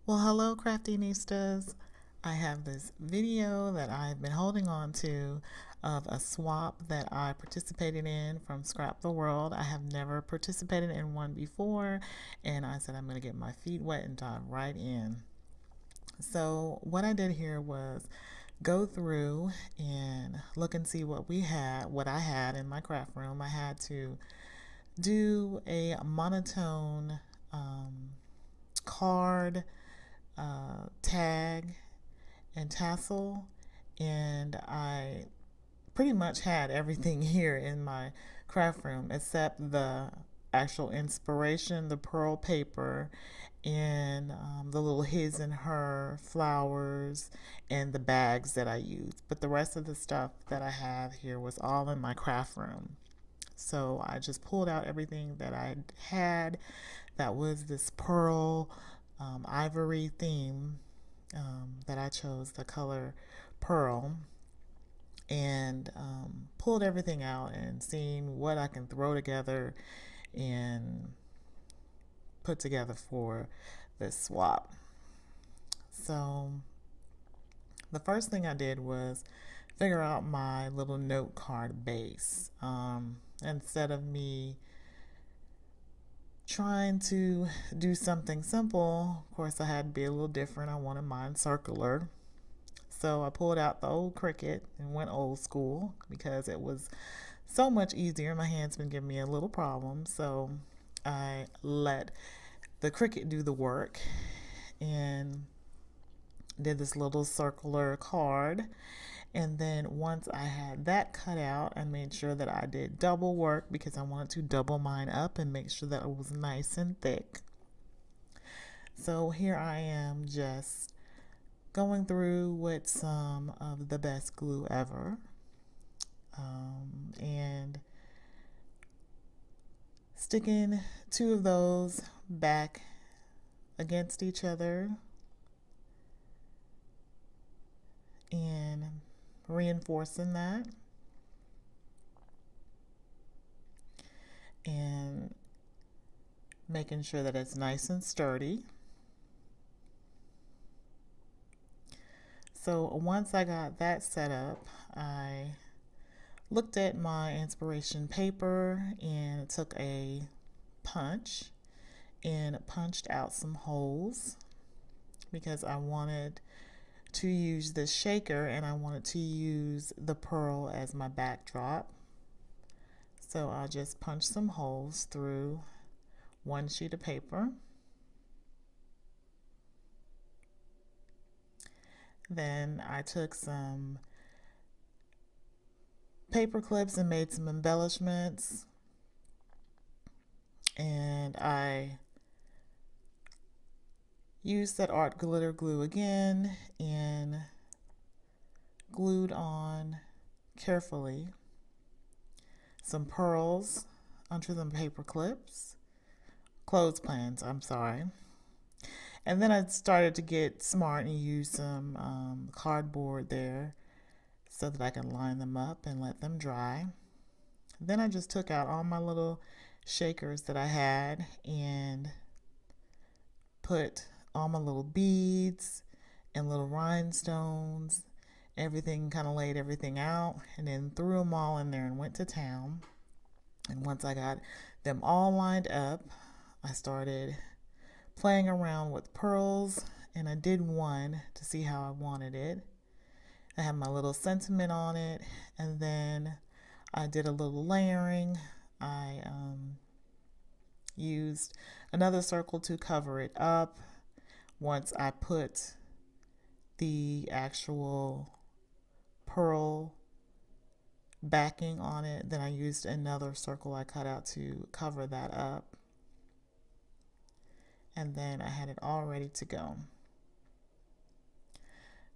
Well, hello, Craftinistas. I have this video that I've been holding on to of a swap that I participated in from Scrapdaworld. I have never participated in one before, and I said I'm going to get my feet wet and dive right in. So, what I did here was go through and look and see what I had in my craft room. I had to do a monotone card, tag, and tassel, and I pretty much had everything here in my craft room except the actual inspiration, the pearl paper, and the little his and her flowers and the bags that I used. But the rest of the stuff that I have here was all in my craft room. So I just pulled out everything that I had that was this pearl ivory theme that I chose, the color pearl, and pulled everything out and seen what I can throw together and put together for this swap. So the first thing I did was figure out my little note card base. Instead of me trying to do something simple, of course I had to be a little different. I wanted mine circular. So I pulled out the old Cricut and went old school because it was so much easier. My hand's been giving me a little problem, so I let the Cricut do the work and did this little circular card. And then once I had that cut out, I made sure that I did double work because I wanted to double mine up and make sure that it was nice and thick. So here I am just going through with some of the best glue ever, and sticking two of those back against each other and reinforcing that and making sure that it's nice and sturdy. So once I got that set up, I looked at my inspiration paper and took a punch and punched out some holes because I wanted to use this shaker and I wanted to use the pearl as my backdrop. So I just punched some holes through one sheet of paper. Then I took some paper clips and made some embellishments, and I used that art glitter glue again and glued on carefully some pearls onto some paper clips, clothespins, I'm sorry. And then I started to get smart and use some cardboard there so that I can line them up and let them dry. Then I just took out all my little shakers that I had and put all my little beads and little rhinestones, everything, kind of laid everything out, and then threw them all in there and went to town. And once I got them all lined up, I started playing around with pearls, and I did one to see how I wanted it. I had my little sentiment on it, and then I did a little layering. I used another circle to cover it up. Once I put the actual pearl backing on it, then I used another circle I cut out to cover that up. And then I had it all ready to go.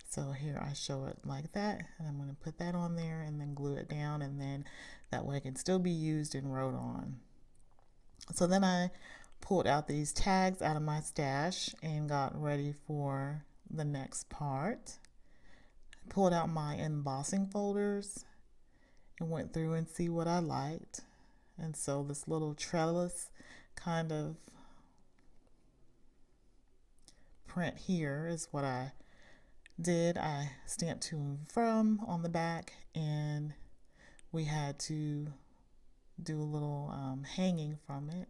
So here I show it like that, and I'm going to put that on there and then glue it down, and then that way it can still be used and wrote on. So then I pulled out these tags out of my stash and got ready for the next part. Pulled out my embossing folders and went through and see what I liked. And so this little trellis kind of print here is what I did. I stamped to and from on the back, and we had to do a little hanging from it.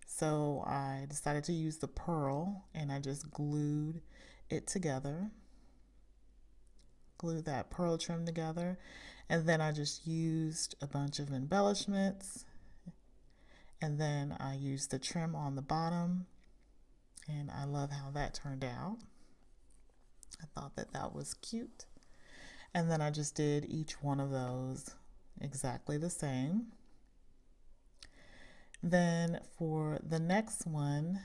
So I decided to use the pearl, and I just glued it together. Glued that pearl trim together, and then I just used a bunch of embellishments, and then I used the trim on the bottom, and I love how that turned out. I thought that that was cute. And then I just did each one of those exactly the same. Then for the next one,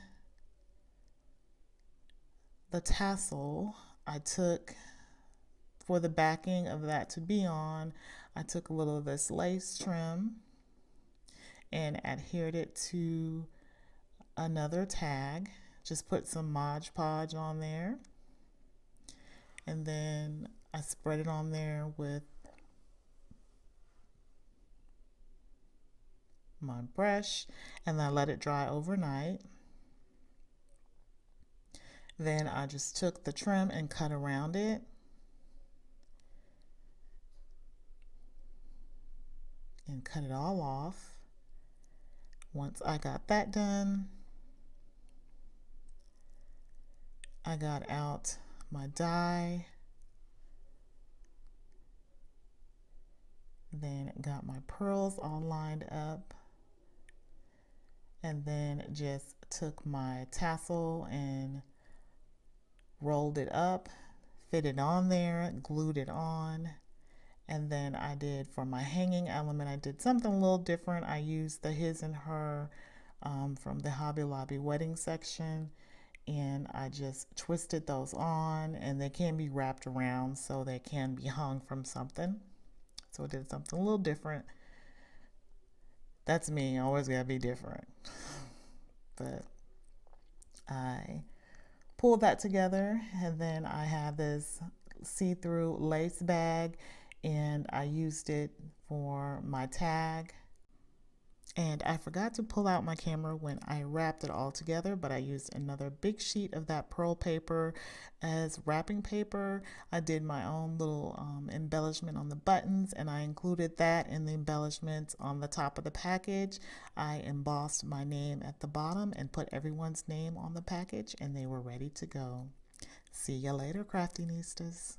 the tassel, I took, for the backing of that to be on, I took a little of this lace trim and adhered it to another tag. Just put some Mod Podge on there, and then I spread it on there with my brush, and I let it dry overnight. Then I just took the trim and cut around it. And cut it all off. Once I got that done, I got out my die, then got my pearls all lined up, and then just took my tassel and rolled it up, fit it on there, glued it on. And then I did, for my hanging element, I did something a little different. I used the his and her from the Hobby Lobby wedding section, and I just twisted those on, and they can be wrapped around so they can be hung from something. So I did something a little different. That's me, always gotta be different. But I pulled that together, and then I have this see-through lace bag, and I used it for my tag. And I forgot to pull out my camera when I wrapped it all together, but I used another big sheet of that pearl paper as wrapping paper. I did my own little embellishment on the buttons, and I included that in the embellishments on the top of the package. I embossed my name at the bottom and put everyone's name on the package, and they were ready to go. See ya later, Craftinistas.